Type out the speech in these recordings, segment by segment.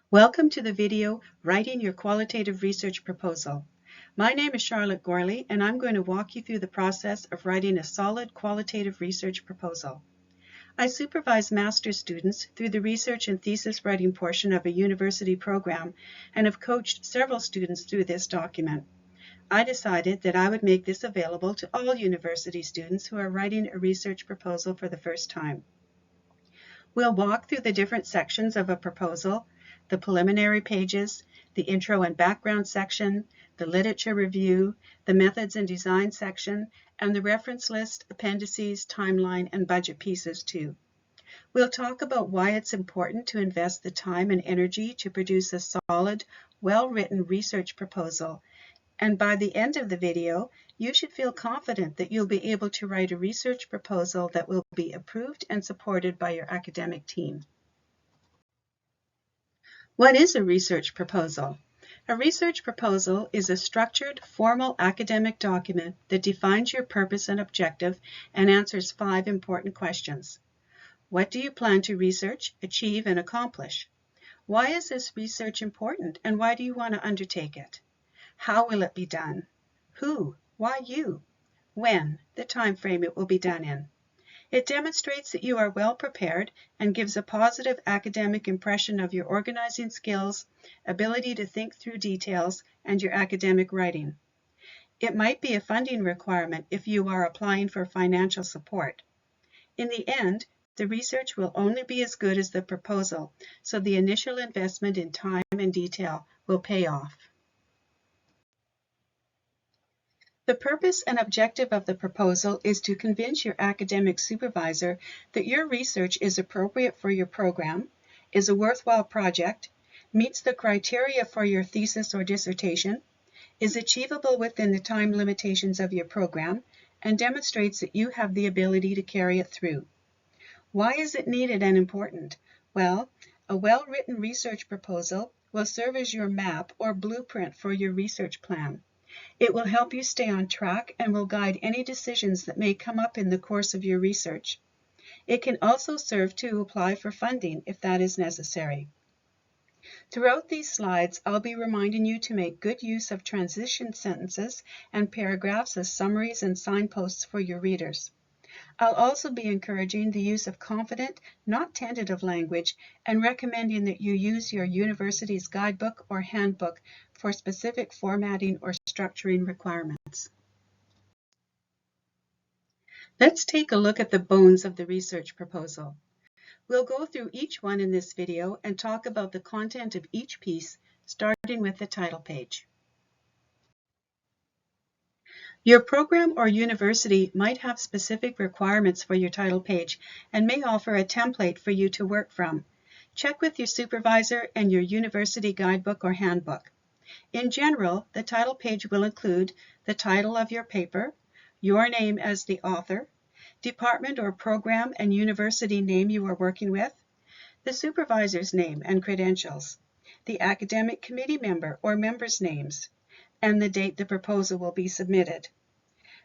Welcome to the video, Writing Your Qualitative Research Proposal. My name is Charlotte Gorley, and I'm going to walk you through the process of writing a solid qualitative research proposal. I supervise master's students through the research and thesis writing portion of a university program and have coached several students through this document. I decided that I would make this available to all university students who are writing a research proposal for the first time. We'll walk through the different sections of a proposal, the preliminary pages, the intro and background section, the literature review, the methods and design section, and the reference list, appendices, timeline, and budget pieces too. We'll talk about why it's important to invest the time and energy to produce a solid, well-written research proposal. And by the end of the video, you should feel confident that you'll be able to write a research proposal that will be approved and supported by your academic team. What is a research proposal? A research proposal is a structured, formal academic document that defines your purpose and objective and answers 5 important questions. What do you plan to research, achieve, and accomplish? Why is this research important, and why do you want to undertake it? How will it be done? Who? Why you? When? The time frame it will be done in. It demonstrates that you are well prepared and gives a positive academic impression of your organizing skills, ability to think through details, and your academic writing. It might be a funding requirement if you are applying for financial support. In the end, the research will only be as good as the proposal, so the initial investment in time and detail will pay off. The purpose and objective of the proposal is to convince your academic supervisor that your research is appropriate for your program, is a worthwhile project, meets the criteria for your thesis or dissertation, is achievable within the time limitations of your program, and demonstrates that you have the ability to carry it through. Why is it needed and important? Well, a well-written research proposal will serve as your map or blueprint for your research plan. It will help you stay on track and will guide any decisions that may come up in the course of your research. It can also serve to apply for funding if that is necessary. Throughout these slides, I'll be reminding you to make good use of transition sentences and paragraphs as summaries and signposts for your readers. I'll also be encouraging the use of confident, not tentative language and recommending that you use your university's guidebook or handbook for specific formatting or structuring requirements. Let's take a look at the bones of the research proposal. We'll go through each one in this video and talk about the content of each piece, starting with the title page. Your program or university might have specific requirements for your title page and may offer a template for you to work from. Check with your supervisor and your university guidebook or handbook. In general, the title page will include the title of your paper, your name as the author, department or program and university name you are working with, the supervisor's name and credentials, the academic committee member or members' names, and the date the proposal will be submitted.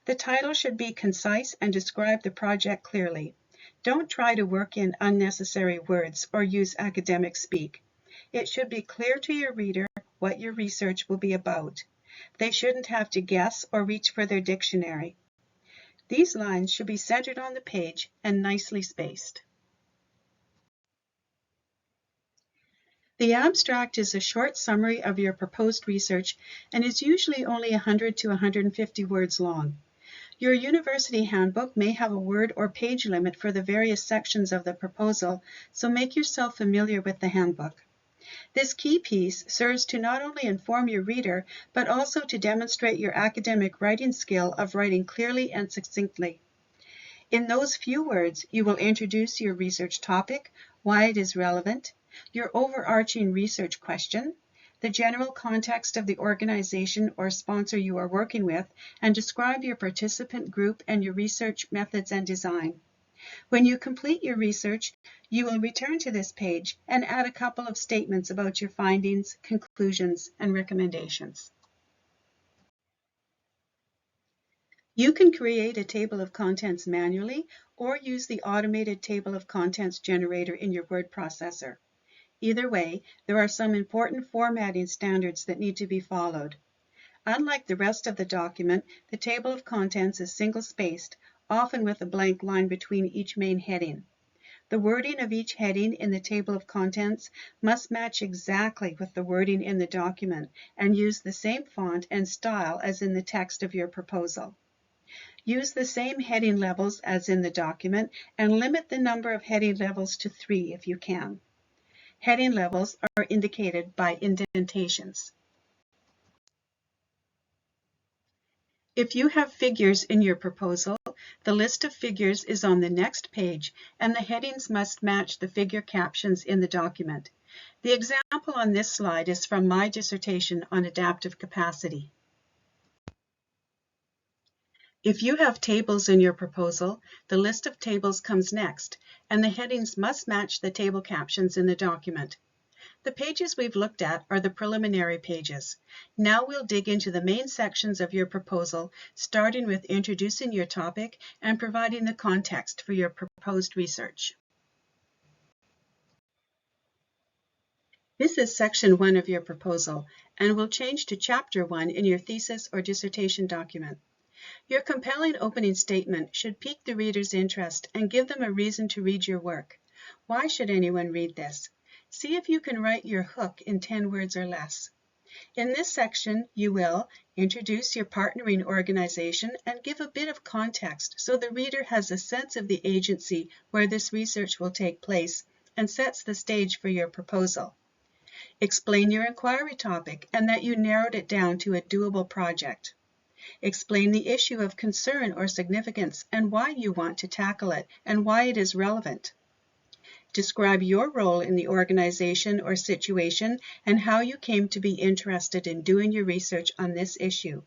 The title should be concise and describe the project clearly. Don't try to work in unnecessary words or use academic speak. It should be clear to your reader what your research will be about. They shouldn't have to guess or reach for their dictionary. These lines should be centered on the page and nicely spaced. The abstract is a short summary of your proposed research and is usually only 100 to 150 words long. Your university handbook may have a word or page limit for the various sections of the proposal, so make yourself familiar with the handbook. This key piece serves to not only inform your reader, but also to demonstrate your academic writing skill of writing clearly and succinctly. In those few words, you will introduce your research topic, why it is relevant, your overarching research question, the general context of the organization or sponsor you are working with, and describe your participant group and your research methods and design. When you complete your research, you will return to this page and add a couple of statements about your findings, conclusions, and recommendations. You can create a table of contents manually or use the automated table of contents generator in your word processor. Either way, there are some important formatting standards that need to be followed. Unlike the rest of the document, the table of contents is single-spaced, often with a blank line between each main heading. The wording of each heading in the table of contents must match exactly with the wording in the document and use the same font and style as in the text of your proposal. Use the same heading levels as in the document and limit the number of heading levels to 3 if you can. Heading levels are indicated by indentations. If you have figures in your proposal, the list of figures is on the next page, and the headings must match the figure captions in the document. The example on this slide is from my dissertation on adaptive capacity. If you have tables in your proposal, the list of tables comes next, and the headings must match the table captions in the document. The pages we've looked at are the preliminary pages. Now we'll dig into the main sections of your proposal, starting with introducing your topic and providing the context for your proposed research. This is section 1 of your proposal, and will change to chapter 1 in your thesis or dissertation document. Your compelling opening statement should pique the reader's interest and give them a reason to read your work. Why should anyone read this? See if you can write your hook in 10 words or less. In this section, you will introduce your partnering organization and give a bit of context so the reader has a sense of the agency where this research will take place and sets the stage for your proposal. Explain your inquiry topic and that you narrowed it down to a doable project. Explain the issue of concern or significance and why you want to tackle it and why it is relevant. Describe your role in the organization or situation and how you came to be interested in doing your research on this issue.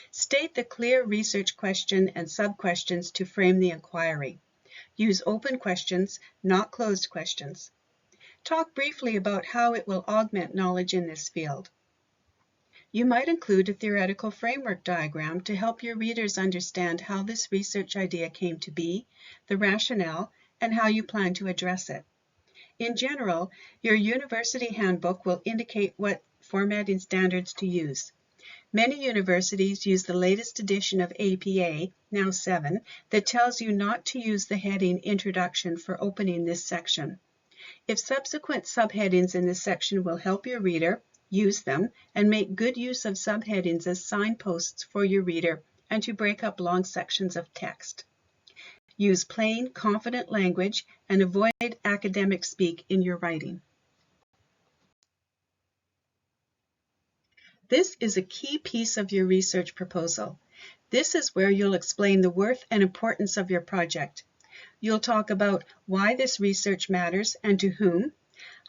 State the clear research question and sub-questions to frame the inquiry. Use open questions, not closed questions. Talk briefly about how it will augment knowledge in this field. You might include a theoretical framework diagram to help your readers understand how this research idea came to be, the rationale, and how you plan to address it. In general, your university handbook will indicate what formatting standards to use. Many universities use the latest edition of APA, now 7, that tells you not to use the heading Introduction for opening this section. If subsequent subheadings in this section will help your reader, use them and make good use of subheadings as signposts for your reader and to break up long sections of text. Use plain, confident language and avoid academic speak in your writing. This is a key piece of your research proposal. This is where you'll explain the worth and importance of your project. You'll talk about why this research matters and to whom.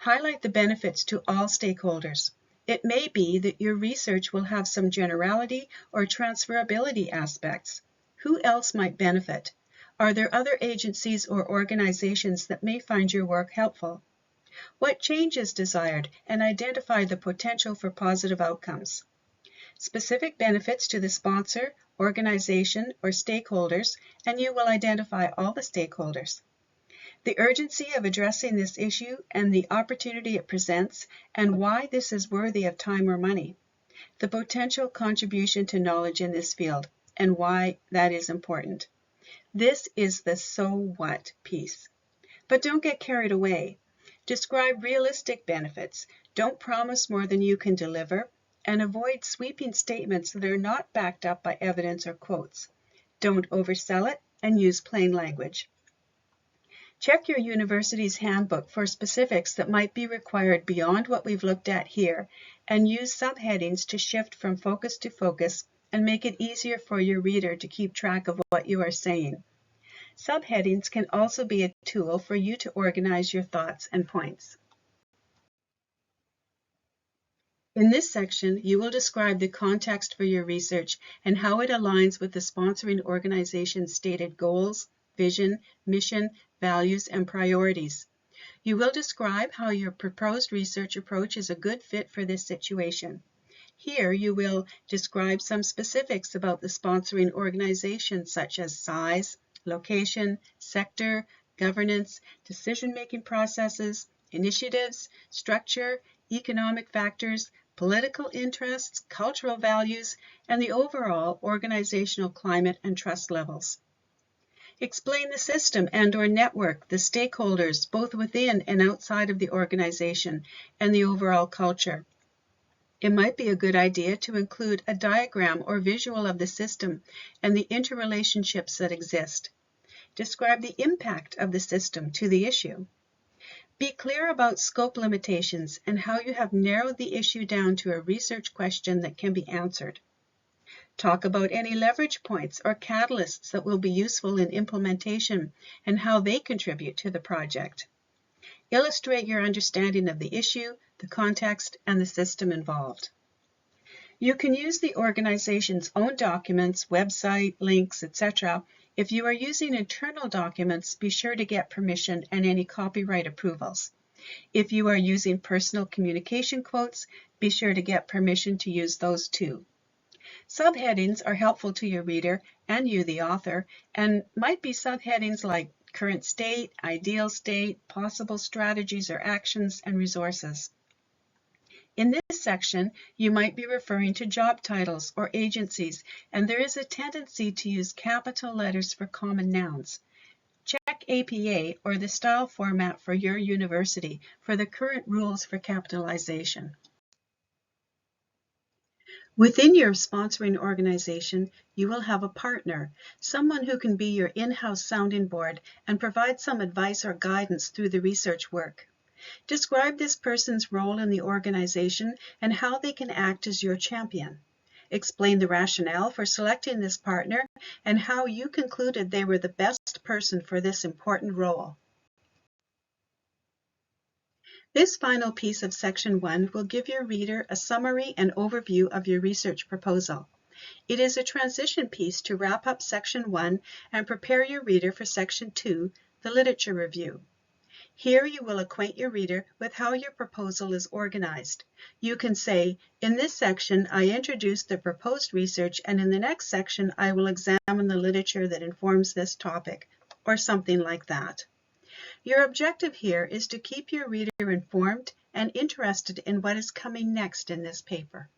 Highlight the benefits to all stakeholders. It may be that your research will have some generality or transferability aspects. Who else might benefit? Are there other agencies or organizations that may find your work helpful? What change is desired, and identify the potential for positive outcomes. Specific benefits to the sponsor, organization, or stakeholders, and you will identify all the stakeholders. The urgency of addressing this issue and the opportunity it presents, and why this is worthy of time or money. The potential contribution to knowledge in this field, and why that is important. This is the so what piece. But don't get carried away. Describe realistic benefits. Don't promise more than you can deliver, and avoid sweeping statements that are not backed up by evidence or quotes. Don't oversell it and use plain language. Check your university's handbook for specifics that might be required beyond what we've looked at here, and use subheadings to shift from focus to focus and make it easier for your reader to keep track of what you are saying. Subheadings can also be a tool for you to organize your thoughts and points. In this section, you will describe the context for your research and how it aligns with the sponsoring organization's stated goals, vision, mission, values, and priorities. You will describe how your proposed research approach is a good fit for this situation. Here, you will describe some specifics about the sponsoring organization, such as size, location, sector, governance, decision-making processes, initiatives, structure, economic factors, political interests, cultural values, and the overall organizational climate and trust levels. Explain the system and/or network, the stakeholders, both within and outside of the organization, and the overall culture. It might be a good idea to include a diagram or visual of the system and the interrelationships that exist. Describe the impact of the system to the issue. Be clear about scope limitations and how you have narrowed the issue down to a research question that can be answered. Talk about any leverage points or catalysts that will be useful in implementation and how they contribute to the project. Illustrate your understanding of the issue, the context, and the system involved. You can use the organization's own documents, website, links, etc. If you are using internal documents, be sure to get permission and any copyright approvals. If you are using personal communication quotes, be sure to get permission to use those too. Subheadings are helpful to your reader and you, the author, and might be subheadings like current state, ideal state, possible strategies or actions, and resources. In this section, you might be referring to job titles or agencies, and there is a tendency to use capital letters for common nouns. Check APA or the style format for your university for the current rules for capitalization. Within your sponsoring organization, you will have a partner, someone who can be your in-house sounding board and provide some advice or guidance through the research work. Describe this person's role in the organization and how they can act as your champion. Explain the rationale for selecting this partner and how you concluded they were the best person for this important role. This final piece of Section 1 will give your reader a summary and overview of your research proposal. It is a transition piece to wrap up Section 1 and prepare your reader for Section 2, the literature review. Here you will acquaint your reader with how your proposal is organized. You can say, in this section I introduce the proposed research, and in the next section I will examine the literature that informs this topic, or something like that. Your objective here is to keep your reader informed and interested in what is coming next in this paper.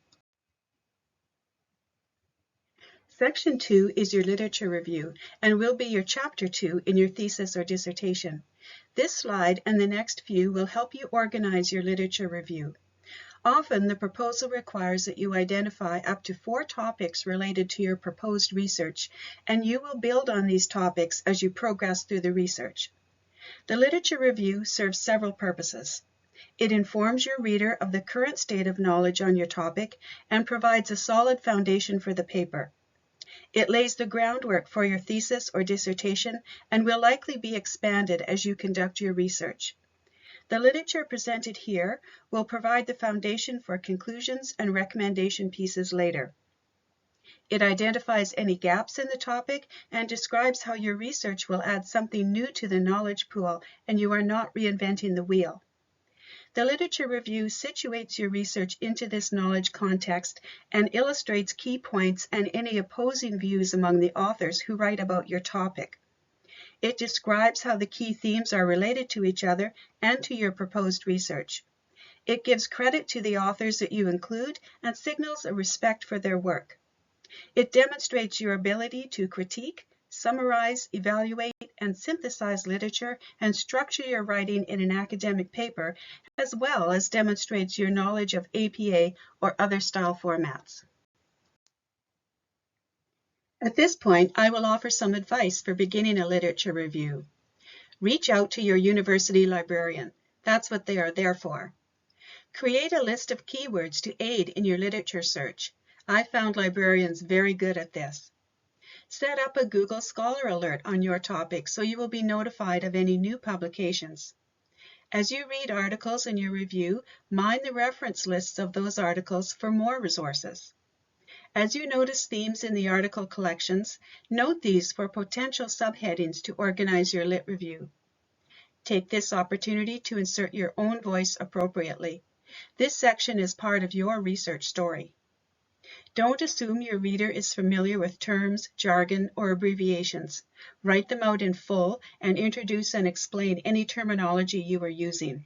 Section 2 is your literature review and will be your chapter 2 in your thesis or dissertation. This slide and the next few will help you organize your literature review. Often the proposal requires that you identify up to 4 topics related to your proposed research, and you will build on these topics as you progress through the research. The literature review serves several purposes. It informs your reader of the current state of knowledge on your topic and provides a solid foundation for the paper. It lays the groundwork for your thesis or dissertation and will likely be expanded as you conduct your research. The literature presented here will provide the foundation for conclusions and recommendation pieces later. It identifies any gaps in the topic and describes how your research will add something new to the knowledge pool and you are not reinventing the wheel. The literature review situates your research into this knowledge context and illustrates key points and any opposing views among the authors who write about your topic. It describes how the key themes are related to each other and to your proposed research. It gives credit to the authors that you include and signals a respect for their work. It demonstrates your ability to critique, summarize, evaluate, and synthesize literature and structure your writing in an academic paper, as well as demonstrates your knowledge of APA or other style formats. At this point, I will offer some advice for beginning a literature review. Reach out to your university librarian. That's what they are there for. Create a list of keywords to aid in your literature search. I found librarians very good at this. Set up a Google Scholar alert on your topic so you will be notified of any new publications. As you read articles in your review, mine the reference lists of those articles for more resources. As you notice themes in the article collections, note these for potential subheadings to organize your lit review. Take this opportunity to insert your own voice appropriately. This section is part of your research story. Don't assume your reader is familiar with terms, jargon, or abbreviations. Write them out in full and introduce and explain any terminology you are using.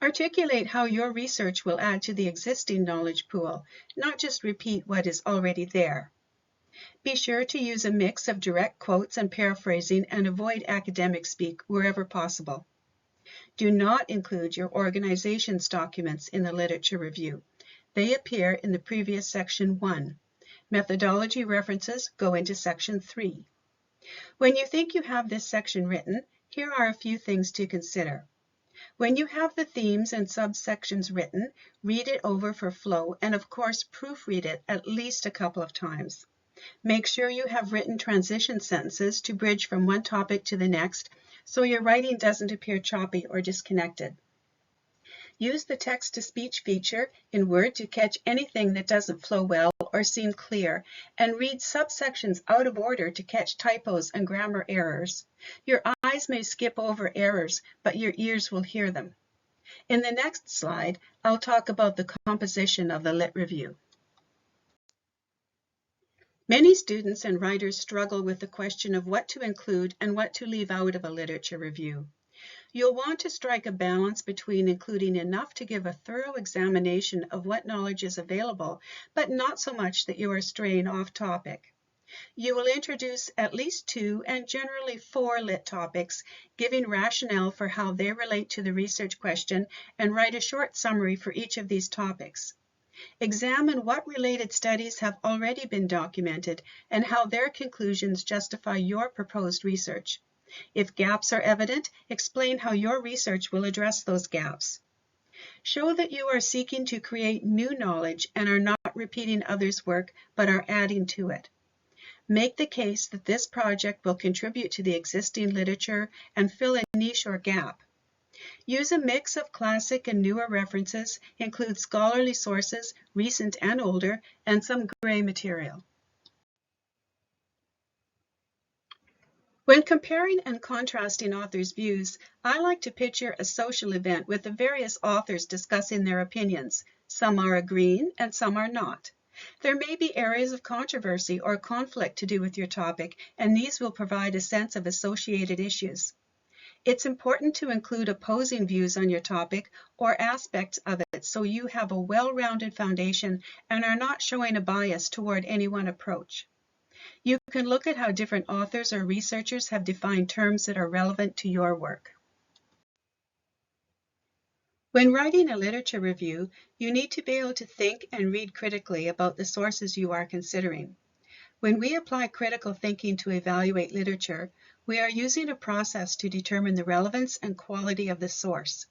Articulate how your research will add to the existing knowledge pool, not just repeat what is already there. Be sure to use a mix of direct quotes and paraphrasing and avoid academic speak wherever possible. Do not include your organization's documents in the literature review. They appear in the previous section 1. Methodology references go into section 3. When you think you have this section written, here are a few things to consider. When you have the themes and subsections written, read it over for flow and of course proofread it at least a couple of times. Make sure you have written transition sentences to bridge from one topic to the next so your writing doesn't appear choppy or disconnected. Use the text-to-speech feature in Word to catch anything that doesn't flow well or seem clear, and read subsections out of order to catch typos and grammar errors. Your eyes may skip over errors, but your ears will hear them. In the next slide, I'll talk about the composition of the Lit Review. Many students and writers struggle with the question of what to include and what to leave out of a literature review. You'll want to strike a balance between including enough to give a thorough examination of what knowledge is available, but not so much that you are straying off topic. You will introduce at least 2 and generally 4 lit topics, giving rationale for how they relate to the research question, and write a short summary for each of these topics. Examine what related studies have already been documented and how their conclusions justify your proposed research. If gaps are evident, explain how your research will address those gaps. Show that you are seeking to create new knowledge and are not repeating others' work, but are adding to it. Make the case that this project will contribute to the existing literature and fill a niche or gap. Use a mix of classic and newer references, include scholarly sources, recent and older, and some gray material. When comparing and contrasting authors' views, I like to picture a social event with the various authors discussing their opinions. Some are agreeing and some are not. There may be areas of controversy or conflict to do with your topic, and these will provide a sense of associated issues. It's important to include opposing views on your topic or aspects of it so you have a well-rounded foundation and are not showing a bias toward any one approach. You can look at how different authors or researchers have defined terms that are relevant to your work. When writing a literature review, you need to be able to think and read critically about the sources you are considering. When we apply critical thinking to evaluate literature, we are using a process to determine the relevance and quality of the source.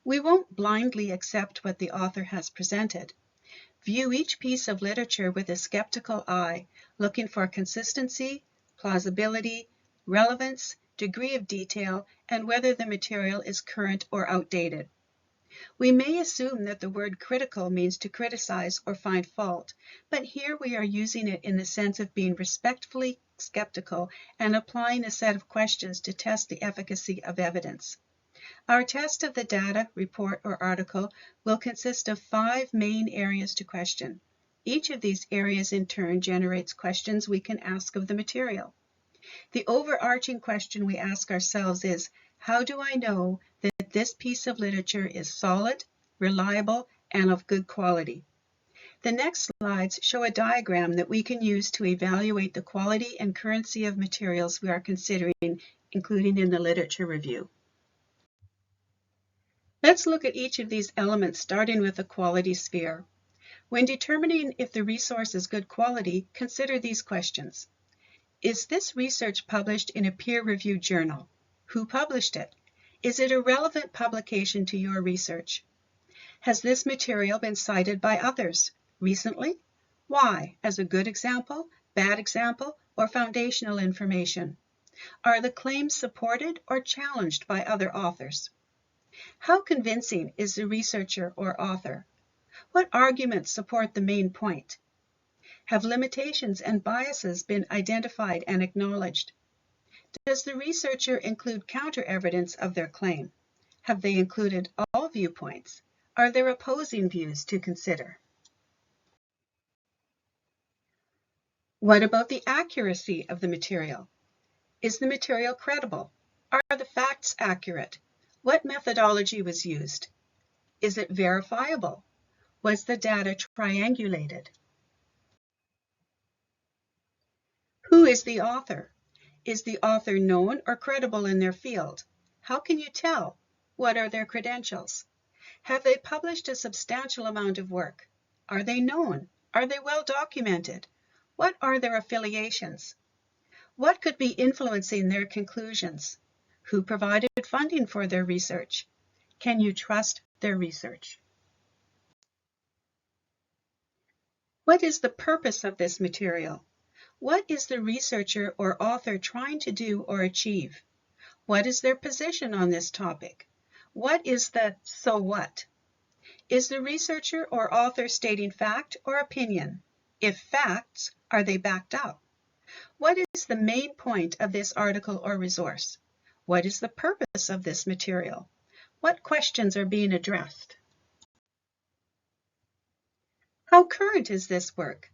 We won't blindly accept what the author has presented. View each piece of literature with a skeptical eye, looking for consistency, plausibility, relevance, degree of detail, and whether the material is current or outdated. We may assume that the word critical means to criticize or find fault, but here we are using it in the sense of being respectfully skeptical and applying a set of questions to test the efficacy of evidence. Our test of the data, report, or article will consist of 5 main areas to question. Each of these areas in turn generates questions we can ask of the material. The overarching question we ask ourselves is, how do I know that this piece of literature is solid, reliable, and of good quality? The next slides show a diagram that we can use to evaluate the quality and currency of materials we are considering, including in the literature review. Let's look at each of these elements, starting with the quality sphere. When determining if the resource is good quality, consider these questions. Is this research published in a peer-reviewed journal? Who published it? Is it a relevant publication to your research? Has this material been cited by others recently? Why? As a good example, bad example, or foundational information? Are the claims supported or challenged by other authors? How convincing is the researcher or author? What arguments support the main point? Have limitations and biases been identified and acknowledged? Does the researcher include counter-evidence of their claim? Have they included all viewpoints? Are there opposing views to consider? What about the accuracy of the material? Is the material credible? Are the facts accurate? What methodology was used? Is it verifiable? Was the data triangulated? Who is the author? Is the author known or credible in their field? How can you tell? What are their credentials? Have they published a substantial amount of work? Are they known? Are they well documented? What are their affiliations? What could be influencing their conclusions? Who provided funding for their research? Can you trust their research? What is the purpose of this material? What is the researcher or author trying to do or achieve? What is their position on this topic? What is the so what? Is the researcher or author stating fact or opinion? If facts, are they backed up? What is the main point of this article or resource? What is the purpose of this material? What questions are being addressed? How current is this work?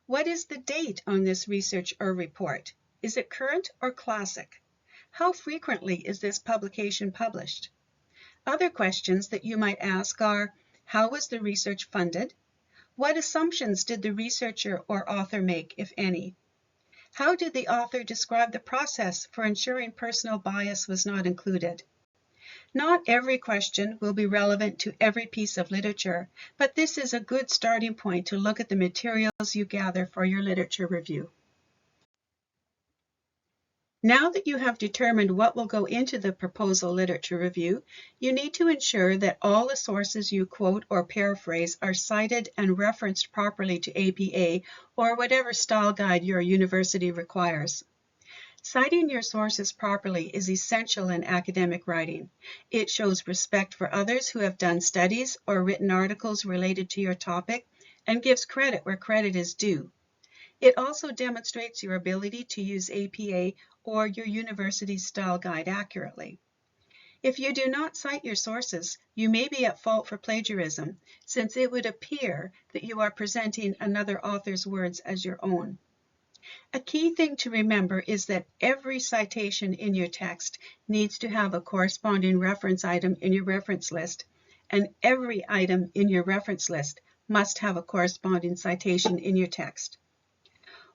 What is the date on this research or report? Is it current or classic? How frequently is this publication published? Other questions that you might ask are, how was the research funded? What assumptions did the researcher or author make, if any? How did the author describe the process for ensuring personal bias was not included? Not every question will be relevant to every piece of literature, but this is a good starting point to look at the materials you gather for your literature review. Now that you have determined what will go into the proposal literature review, you need to ensure that all the sources you quote or paraphrase are cited and referenced properly to APA or whatever style guide your university requires. Citing your sources properly is essential in academic writing. It shows respect for others who have done studies or written articles related to your topic and gives credit where credit is due. It also demonstrates your ability to use APA or your university's style guide accurately. If you do not cite your sources, you may be at fault for plagiarism, since it would appear that you are presenting another author's words as your own. A key thing to remember is that every citation in your text needs to have a corresponding reference item in your reference list, and every item in your reference list must have a corresponding citation in your text.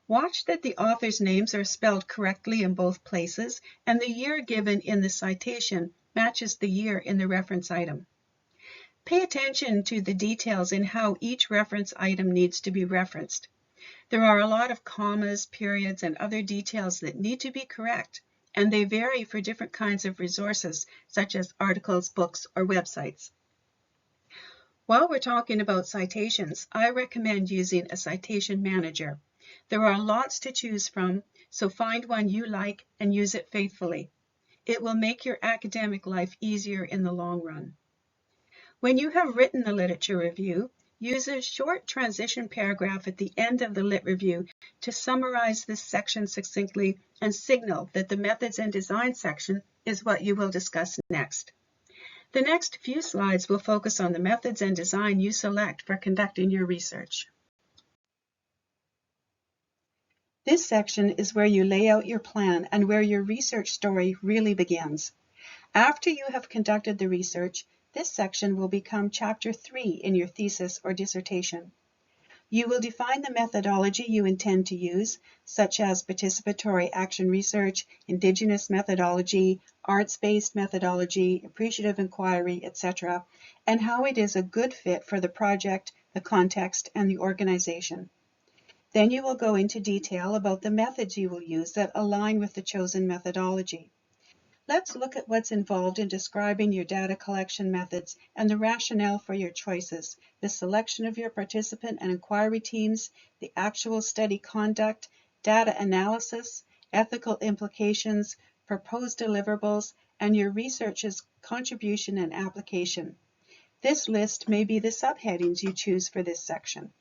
Watch that the author's names are spelled correctly in both places, and the year given in the citation matches the year in the reference item. Pay attention to the details in how each reference item needs to be referenced. There are a lot of commas, periods, and other details that need to be correct, and they vary for different kinds of resources, such as articles, books, or websites. While we're talking about citations, I recommend using a citation manager. There are lots to choose from, so find one you like and use it faithfully. It will make your academic life easier in the long run. When you have written the literature review, use a short transition paragraph at the end of the lit review to summarize this section succinctly and signal that the methods and design section is what you will discuss next. The next few slides will focus on the methods and design you select for conducting your research. This section is where you lay out your plan and where your research story really begins. After you have conducted the research, this section will become Chapter 3 in your thesis or dissertation. You will define the methodology you intend to use, such as participatory action research, indigenous methodology, arts-based methodology, appreciative inquiry, etc., and how it is a good fit for the project, the context, and the organization. Then you will go into detail about the methods you will use that align with the chosen methodology. Let's look at what's involved in describing your data collection methods and the rationale for your choices, the selection of your participant and inquiry teams, the actual study conduct, data analysis, ethical implications, proposed deliverables, and your research's contribution and application. This list may be the subheadings you choose for this section.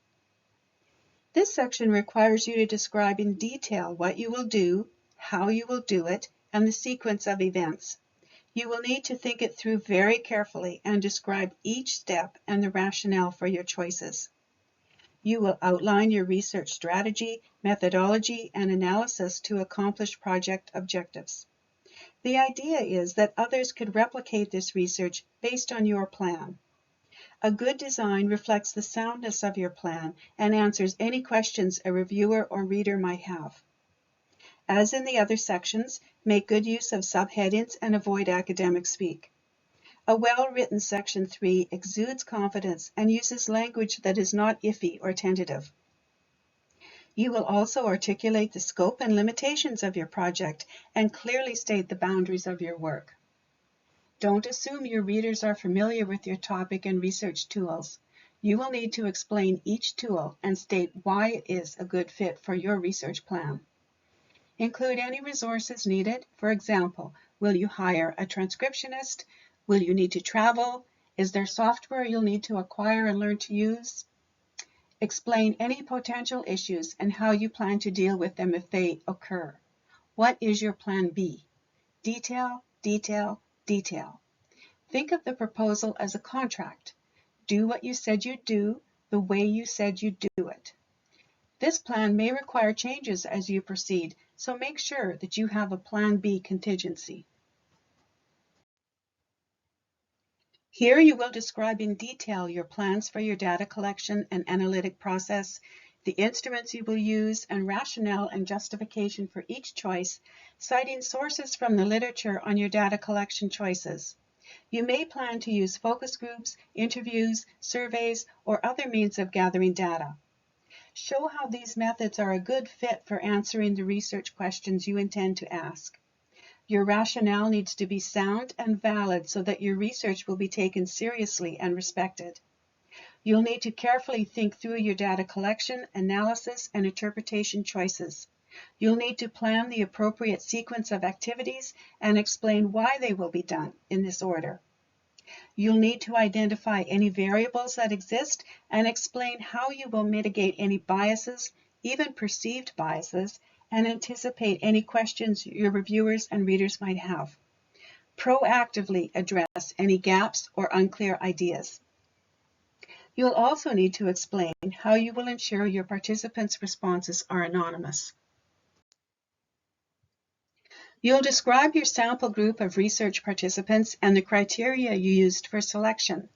This section requires you to describe in detail what you will do, how you will do it, and the sequence of events. You will need to think it through very carefully and describe each step and the rationale for your choices. You will outline your research strategy, methodology, and analysis to accomplish project objectives. The idea is that others could replicate this research based on your plan. A good design reflects the soundness of your plan and answers any questions a reviewer or reader might have. As in the other sections, make good use of subheadings and avoid academic speak. A well-written Section 3 exudes confidence and uses language that is not iffy or tentative. You will also articulate the scope and limitations of your project and clearly state the boundaries of your work. Don't assume your readers are familiar with your topic and research tools. You will need to explain each tool and state why it is a good fit for your research plan. Include any resources needed. For example, will you hire a transcriptionist? Will you need to travel? Is there software you'll need to acquire and learn to use? Explain any potential issues and how you plan to deal with them if they occur. What is your plan B? Detail, detail, detail. Think of the proposal as a contract. Do what you said you'd do, the way you said you'd do it. This plan may require changes as you proceed, so make sure that you have a Plan B contingency. Here you will describe in detail your plans for your data collection and analytic process, the instruments you will use, and rationale and justification for each choice, citing sources from the literature on your data collection choices. You may plan to use focus groups, interviews, surveys, or other means of gathering data. Show how these methods are a good fit for answering the research questions you intend to ask. Your rationale needs to be sound and valid so that your research will be taken seriously and respected. You'll need to carefully think through your data collection, analysis, and interpretation choices. You'll need to plan the appropriate sequence of activities and explain why they will be done in this order. You'll need to identify any variables that exist and explain how you will mitigate any biases, even perceived biases, and anticipate any questions your reviewers and readers might have. Proactively address any gaps or unclear ideas. You'll also need to explain how you will ensure your participants' responses are anonymous. You'll describe your sample group of research participants and the criteria you used for selection.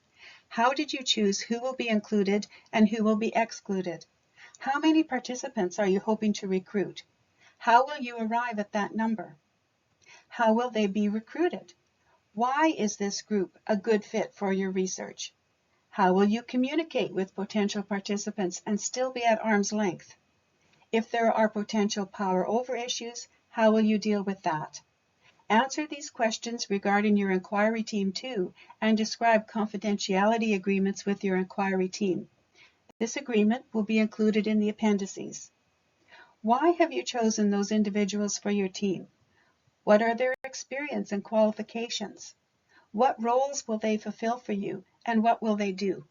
How did you choose who will be included and who will be excluded? How many participants are you hoping to recruit? How will you arrive at that number? How will they be recruited? Why is this group a good fit for your research? How will you communicate with potential participants and still be at arm's length? If there are potential power over issues, how will you deal with that? Answer these questions regarding your inquiry team too, and describe confidentiality agreements with your inquiry team. This agreement will be included in the appendices. Why have you chosen those individuals for your team? What are their experience and qualifications? What roles will they fulfill for you, and what will they do?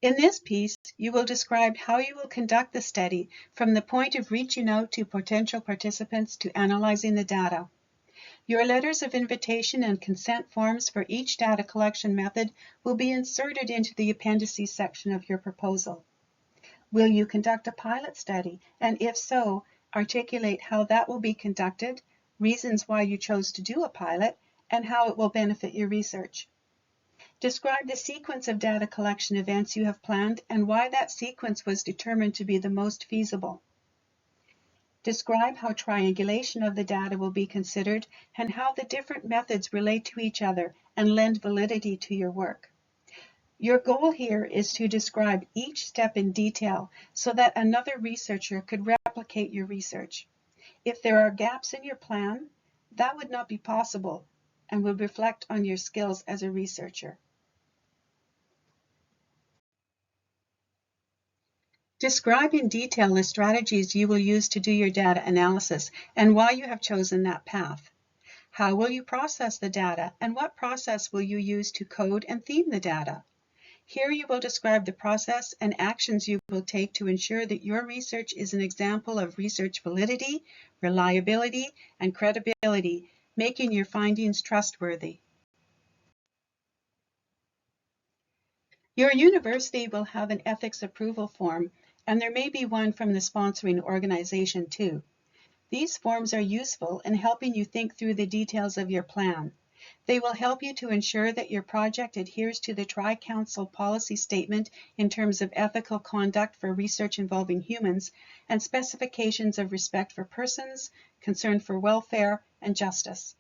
In this piece, you will describe how you will conduct the study from the point of reaching out to potential participants to analyzing the data. Your letters of invitation and consent forms for each data collection method will be inserted into the appendices section of your proposal. Will you conduct a pilot study? And if so, articulate how that will be conducted, reasons why you chose to do a pilot, and how it will benefit your research. Describe the sequence of data collection events you have planned and why that sequence was determined to be the most feasible. Describe how triangulation of the data will be considered and how the different methods relate to each other and lend validity to your work. Your goal here is to describe each step in detail so that another researcher could replicate your research. If there are gaps in your plan, that would not be possible and would reflect on your skills as a researcher. Describe in detail the strategies you will use to do your data analysis and why you have chosen that path. How will you process the data and what process will you use to code and theme the data? Here you will describe the process and actions you will take to ensure that your research is an example of research validity, reliability, and credibility, making your findings trustworthy. Your university will have an ethics approval form, and there may be one from the sponsoring organization too. These forms are useful in helping you think through the details of your plan. They will help you to ensure that your project adheres to the Tri-Council policy statement in terms of ethical conduct for research involving humans and specifications of respect for persons, concern for welfare, and justice.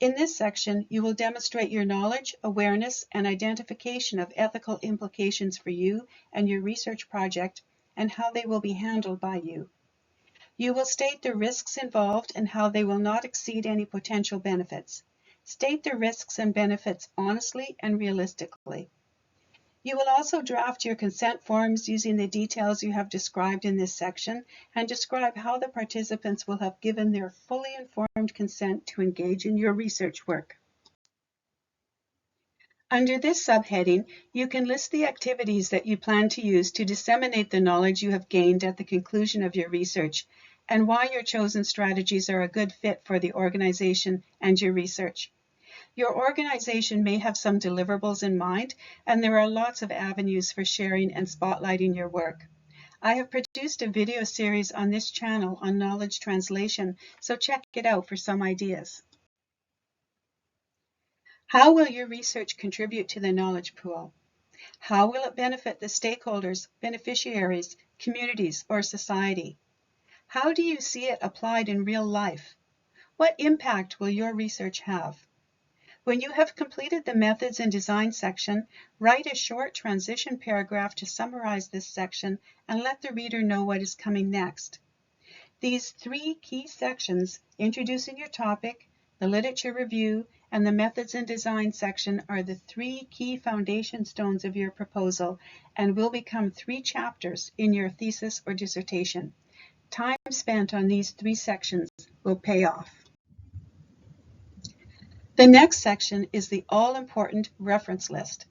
In this section, you will demonstrate your knowledge, awareness, and identification of ethical implications for you and your research project and how they will be handled by you. You will state the risks involved and how they will not exceed any potential benefits. State the risks and benefits honestly and realistically. You will also draft your consent forms using the details you have described in this section and describe how the participants will have given their fully informed consent to engage in your research work. Under this subheading, you can list the activities that you plan to use to disseminate the knowledge you have gained at the conclusion of your research and why your chosen strategies are a good fit for the organization and your research. Your organization may have some deliverables in mind, and there are lots of avenues for sharing and spotlighting your work. I have produced a video series on this channel on knowledge translation, so check it out for some ideas. How will your research contribute to the knowledge pool? How will it benefit the stakeholders, beneficiaries, communities, or society? How do you see it applied in real life? What impact will your research have? When you have completed the methods and design section, write a short transition paragraph to summarize this section and let the reader know what is coming next. These three key sections, introducing your topic, the literature review, and the methods and design section, are the three key foundation stones of your proposal and will become 3 chapters in your thesis or dissertation. Time spent on these 3 sections will pay off. The next section is the all-important reference list.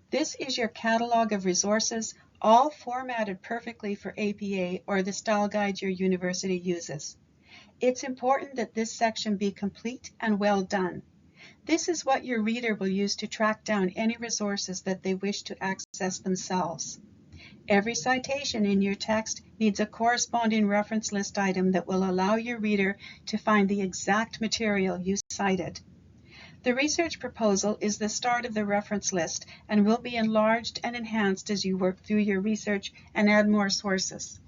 This is your catalog of resources, all formatted perfectly for APA or the style guide your university uses. It's important that this section be complete and well done. This is what your reader will use to track down any resources that they wish to access themselves. Every citation in your text needs a corresponding reference list item that will allow your reader to find the exact material you cited. The research proposal is the start of the reference list and will be enlarged and enhanced as you work through your research and add more sources.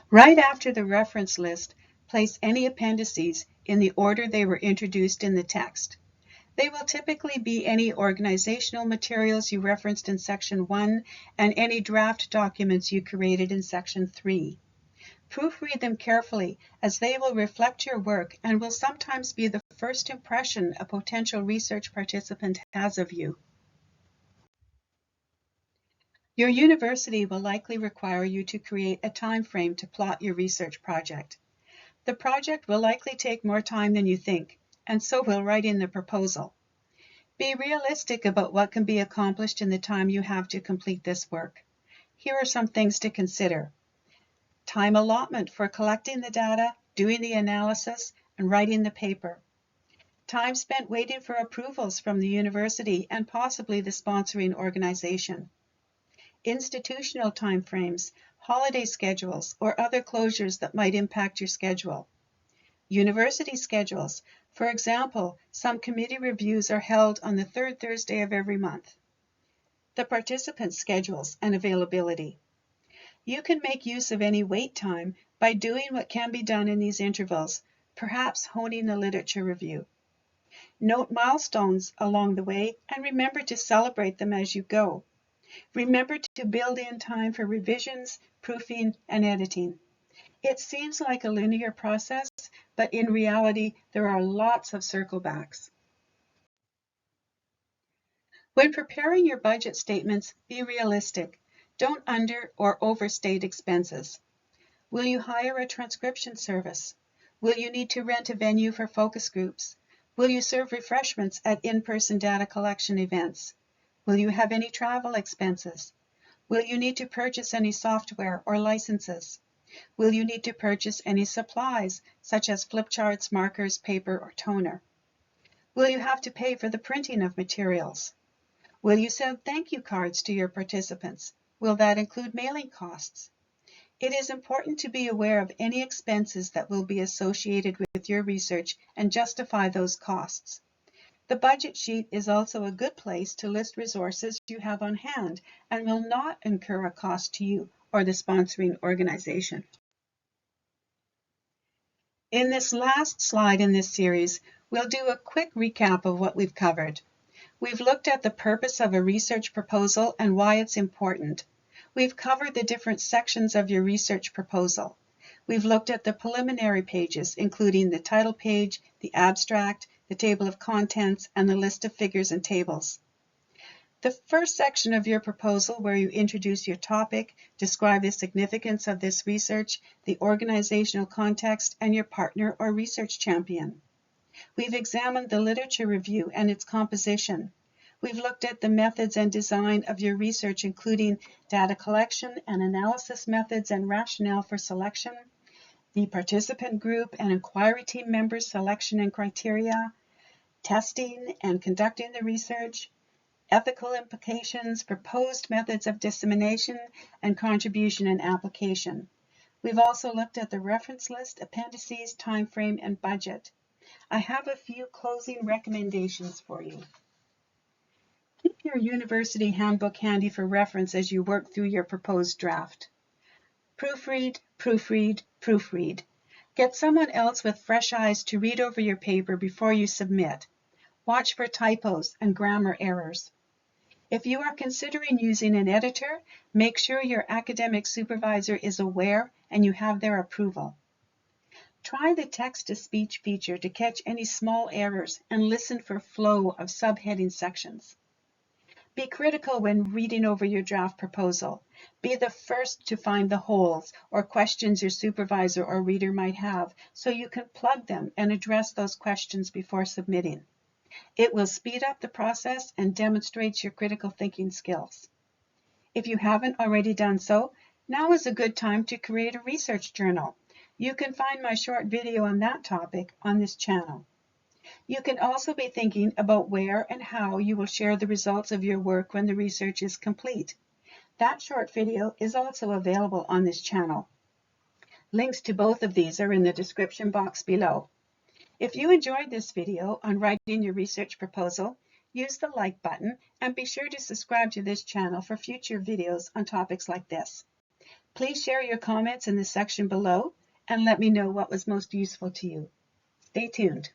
Right after the reference list, place any appendices in the order they were introduced in the text. They will typically be any organizational materials you referenced in Section 1 and any draft documents you created in Section 3. Proofread them carefully, as they will reflect your work and will sometimes be the first impression a potential research participant has of you. Your university will likely require you to create a time frame to plot your research project. The project will likely take more time than you think, and so will write in the proposal. Be realistic about what can be accomplished in the time you have to complete this work. Here are some things to consider. Time allotment for collecting the data, doing the analysis, and writing the paper. Time spent waiting for approvals from the university and possibly the sponsoring organization. Institutional timeframes, holiday schedules, or other closures that might impact your schedule. University schedules. For example, some committee reviews are held on the 3rd Thursday of every month. The participants' schedules and availability. You can make use of any wait time by doing what can be done in these intervals, perhaps honing the literature review. Note milestones along the way and remember to celebrate them as you go. Remember to build in time for revisions, proofing, and editing. It seems like a linear process, but in reality, there are lots of circlebacks. When preparing your budget statements, be realistic. Don't under or overstate expenses. Will you hire a transcription service? Will you need to rent a venue for focus groups? Will you serve refreshments at in-person data collection events? Will you have any travel expenses? Will you need to purchase any software or licenses? Will you need to purchase any supplies, such as flip charts, markers, paper, or toner? Will you have to pay for the printing of materials? Will you send thank you cards to your participants? Will that include mailing costs? It is important to be aware of any expenses that will be associated with your research and justify those costs. The budget sheet is also a good place to list resources you have on hand and will not incur a cost to you or the sponsoring organization. In this last slide in this series, we'll do a quick recap of what we've covered. We've looked at the purpose of a research proposal and why it's important. We've covered the different sections of your research proposal. We've looked at the preliminary pages, including the title page, the abstract, the table of contents, and the list of figures and tables. The first section of your proposal, where you introduce your topic, describe the significance of this research, the organizational context, and your partner or research champion. We've examined the literature review and its composition. We've looked at the methods and design of your research, including data collection and analysis methods and rationale for selection, the participant group and inquiry team members' selection and criteria, testing and conducting the research, ethical implications, proposed methods of dissemination, and contribution and application. We've also looked at the reference list, appendices, time frame, and budget. I have a few closing recommendations for you. Keep your university handbook handy for reference as you work through your proposed draft. Proofread, proofread, proofread. Get someone else with fresh eyes to read over your paper before you submit. Watch for typos and grammar errors. If you are considering using an editor, make sure your academic supervisor is aware and you have their approval. Try the text-to-speech feature to catch any small errors and listen for flow of subheading sections. Be critical when reading over your draft proposal. Be the first to find the holes or questions your supervisor or reader might have so you can plug them and address those questions before submitting. It will speed up the process and demonstrates your critical thinking skills. If you haven't already done so, now is a good time to create a research journal. You can find my short video on that topic on this channel. You can also be thinking about where and how you will share the results of your work when the research is complete. That short video is also available on this channel. Links to both of these are in the description box below. If you enjoyed this video on writing your research proposal, use the like button and be sure to subscribe to this channel for future videos on topics like this. Please share your comments in the section below and let me know what was most useful to you. Stay tuned.